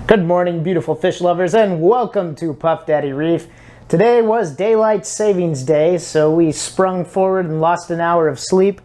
Good morning, beautiful fish lovers, and welcome to Puff Daddy Reef. Today was Daylight Savings Day, so we sprung forward and lost an hour of sleep.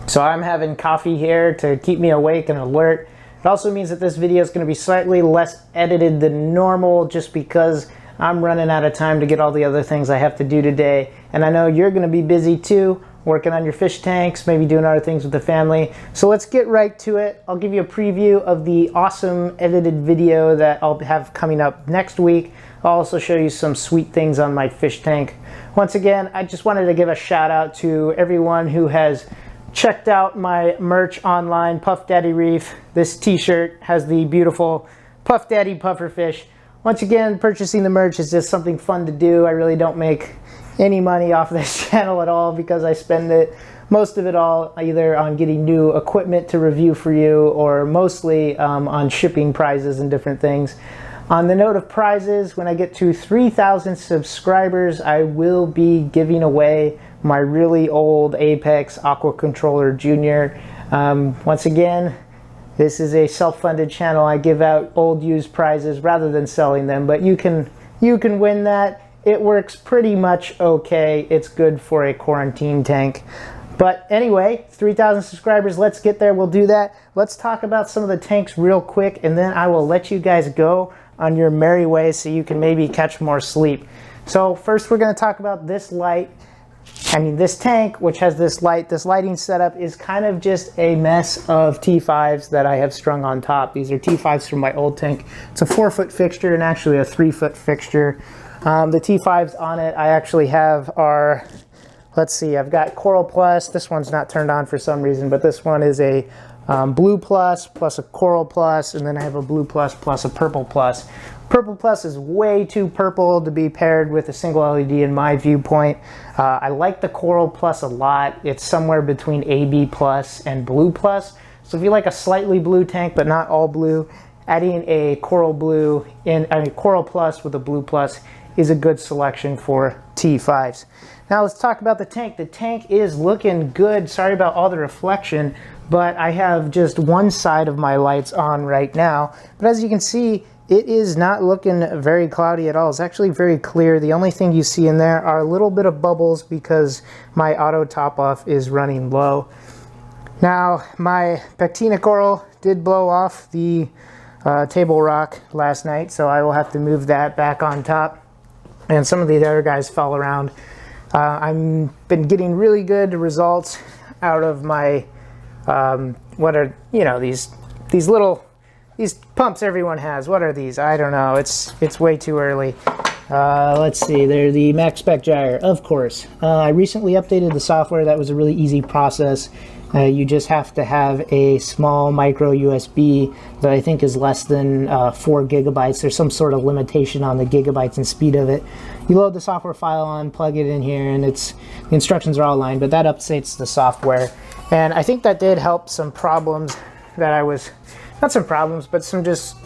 So I'm having coffee here to keep me awake and alert. It also means that this video is going to be slightly less edited than normal just because I'm running out of time to get all the other things I have to do today. And I know you're going to be busy too, working on your fish tanks, maybe doing other things with the family. So let's get right to it. I'll give you a preview of the awesome edited video that I'll have coming up next week. I'll also show you some sweet things on my fish tank. Once again, I just wanted to give a shout out to everyone who has checked out my merch online, Puff Daddy Reef. This t-shirt has the beautiful Puff Daddy pufferfish. Once again, purchasing the merch is just something fun to do. I really don't make any money off this channel at all because I spend most of it all either on getting new equipment to review for you or mostly on shipping prizes and different things. On the note of prizes, when I get to 3,000 subscribers, I will be giving away my really old Apex Aqua Controller Junior. Once again, this is a self-funded channel. I give out old used prizes rather than selling them, but you can win that. It works pretty much okay. It's good for a quarantine tank. But anyway, 3,000 subscribers, let's get there. We'll do that. Let's talk about some of the tanks real quick, and then I will let you guys go on your merry way so you can maybe catch more sleep. So first we're going to talk about this light. This tank, which has this light, this lighting setup is kind of just a mess of T5s that I have strung on top. These are T5s from my old tank. It's a 4-foot fixture and actually a 3-foot fixture. The T5s on it I actually have are, let's see, I've got Coral Plus. This one's not turned on for some reason, but this one is a Blue Plus plus a Coral Plus, and then I have a Blue Plus plus a Purple Plus. Purple Plus is way too purple to be paired with a single LED in my viewpoint. I like the Coral Plus a lot. It's somewhere between AB Plus and Blue Plus. So if you like a slightly blue tank but not all blue, adding a Coral Plus with a Blue Plus is a good selection for T5s. Now let's talk about the tank. The tank is looking good. Sorry about all the reflection, but I have just one side of my lights on right now. But as you can see, it is not looking very cloudy at all. It's actually very clear. The only thing you see in there are a little bit of bubbles because my auto top off is running low. Now my Pectina coral did blow off the table rock last night, so I will have to move that back on top. And some of the other guys fell around. I've been getting really good results out of my what are, you know, these pumps everyone has. What are these? I don't know. It's way too early. Let's see. They're the Max Spec Gyre, of course. I recently updated the software. That was a really easy process. You just have to have a small micro USB that I think is less than 4 gigabytes. There's some sort of limitation on the gigabytes and speed of it. You load the software file on, plug it in here, and the instructions are all aligned, but that updates the software. And I think that did help some problems that I was, not some problems, but some just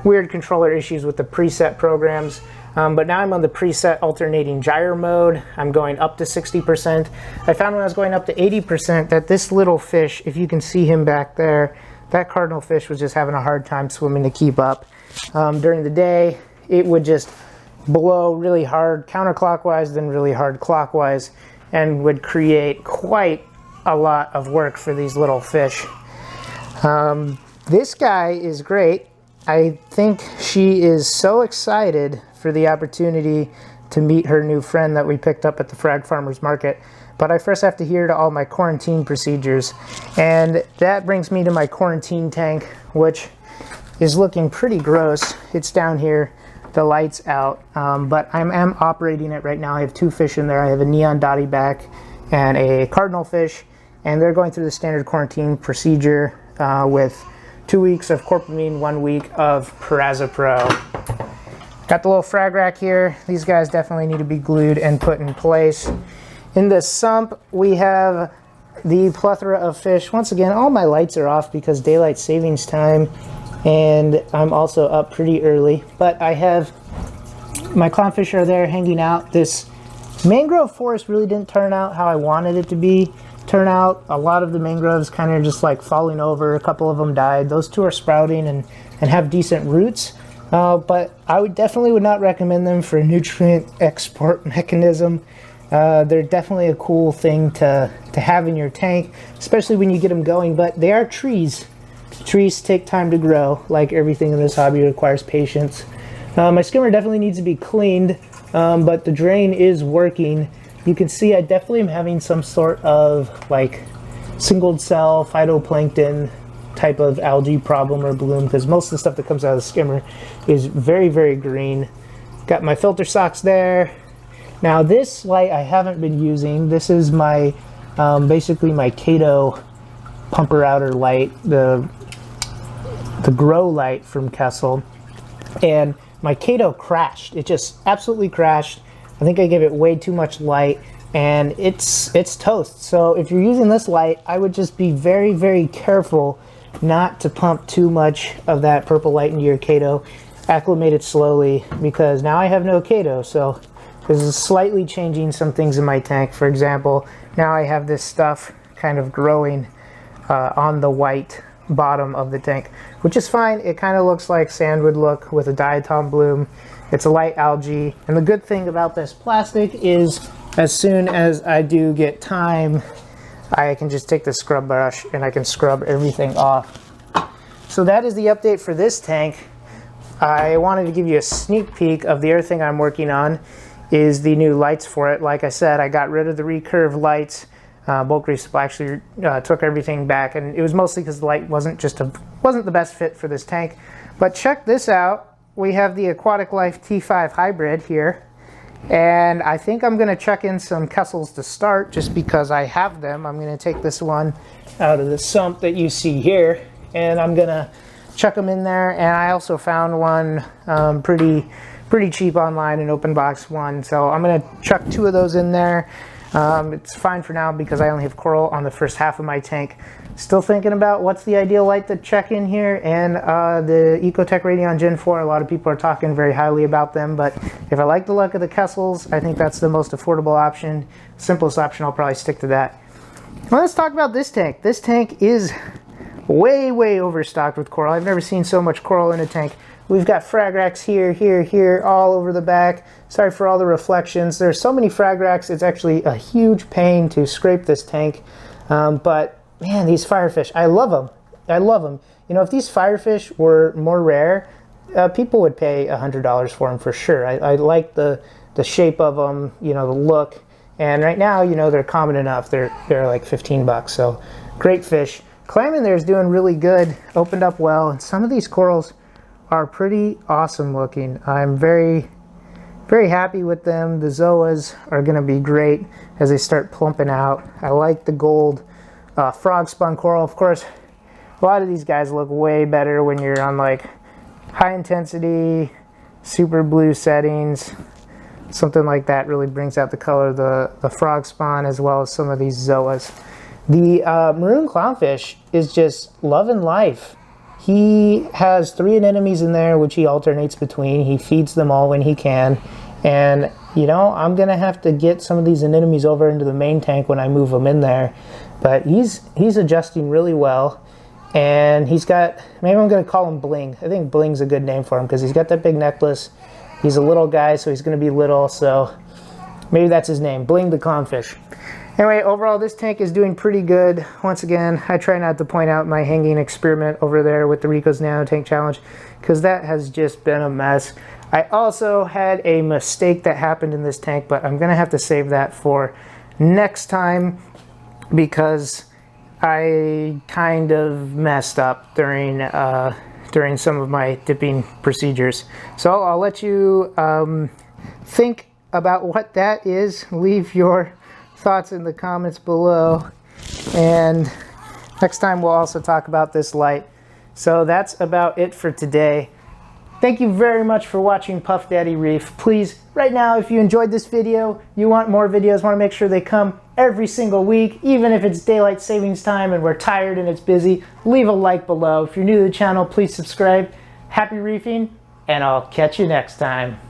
weird controller issues with the preset programs. But now I'm on the preset alternating gyre mode. I'm going up to 60%. I found when I was going up to 80% that this little fish, if you can see him back there, that cardinal fish was just having a hard time swimming to keep up. During the day, it would just blow really hard counterclockwise, then really hard clockwise, and would create quite a lot of work for these little fish. This guy is great. I think she is so excited for the opportunity to meet her new friend that we picked up at the Frag Farmers Market. But I first have to adhere to all my quarantine procedures. And that brings me to my quarantine tank, which is looking pretty gross. It's down here, the light's out, but I am operating it right now. I have 2 fish in there. I have a neon dotty back and a cardinal fish, and they're going through the standard quarantine procedure with 2 weeks of Corpamine, 1 week of Parazopro. Got the little frag rack here. These guys definitely need to be glued and put in place. In the sump, we have the plethora of fish. Once again, all my lights are off because daylight savings time, and I'm also up pretty early. But I have My clownfish are there hanging out. This mangrove forest really didn't turn out how I wanted it to be. Turn out a lot of the mangroves kind of just like falling over. A couple of them died. Those two are sprouting and have decent roots. But I definitely would not recommend them for a nutrient export mechanism. They're definitely a cool thing to have in your tank, especially when you get them going, but they are trees. Trees take time to grow. Like everything in this hobby, requires patience. My skimmer definitely needs to be cleaned, but the drain is working. You can see I definitely am having some sort of like single cell phytoplankton type of algae problem or bloom, because most of the stuff that comes out of the skimmer is very, very green. Got my filter socks there. Now this light I haven't been using. This is my basically my Kato pumper outer light, the grow light from Kessel, and my Kato crashed. It just absolutely crashed. I think I gave it way too much light, and it's toast. So if you're using this light, I would just be very, very careful not to pump too much of that purple light into your Kato. Acclimate it slowly, because now I have no Kato. So this is slightly changing some things in my tank. For example, now I have this stuff kind of growing on the white bottom of the tank, which is fine. It kind of looks like sand would look with a diatom bloom. It's a light algae, and the good thing about this plastic is as soon as I do get time, I can just take the scrub brush and I can scrub everything off. So that is the update for this tank. I wanted to give you a sneak peek of the other thing I'm working on is the new lights for it. Like I said, I got rid of the recurve lights. Bulk Reef Supply actually took everything back, and it was mostly because the light wasn't the best fit for this tank. But check this out. We have the Aquatic Life T5 hybrid here, and I think I'm going to chuck in some Kessels to start just because I have them. I'm going to take this one out of the sump that you see here, and I'm going to chuck them in there. And I also found one pretty cheap online, an open box one, so I'm going to chuck 2 of those in there. It's fine for now because I only have coral on the first half of my tank. Still thinking about what's the ideal light to check in here, and the Ecotech Radion Gen 4, a lot of people are talking very highly about them, but if I like the look of the Kessels, I think that's the most affordable option. Simplest option, I'll probably stick to that. Well, let's talk about this tank. This tank is way, way overstocked with coral. I've never seen so much coral in a tank. We've got frag racks here, here, here, all over the back. Sorry for all the reflections. There's so many frag racks, it's actually a huge pain to scrape this tank. But man, these firefish, I love them. I love them. You know, if these firefish were more rare, people would pay $100 for them for sure. I like the shape of them, you know, the look. And right now, you know, they're common enough. They're like 15 bucks, so great fish. Clam in there is doing really good, opened up well, and some of these corals are pretty awesome looking. I'm very, very happy with them. The zoas are gonna be great as they start plumping out. I like the gold frog spawn coral. Of course, a lot of these guys look way better when you're on like high intensity, super blue settings. Something like that really brings out the color of the frog spawn, as well as some of these zoas. The maroon clownfish is just loving life. He has 3 anemones in there, which he alternates between. He feeds them all when he can. And, you know, I'm going to have to get some of these anemones over into the main tank when I move them in there. But he's adjusting really well. And he's got, maybe I'm going to call him Bling. I think Bling's a good name for him because he's got that big necklace. He's a little guy, so he's going to be little. So maybe that's his name, Bling the clownfish. Anyway, overall, this tank is doing pretty good. Once again, I try not to point out my hanging experiment over there with the Rico's Nano Tank Challenge, because that has just been a mess. I also had a mistake that happened in this tank, but I'm going to have to save that for next time, because I kind of messed up during some of my dipping procedures. So I'll let you think about what that is. Leave your thoughts in the comments below, and next time we'll also talk about this light. So that's about it for today. Thank you very much for watching Puff Daddy Reef. Please, right now, if you enjoyed this video, you want more videos, want to make sure they come every single week, even if it's daylight savings time and we're tired and it's busy, leave a like below. If you're new to the channel, please subscribe. Happy reefing, and I'll catch you next time.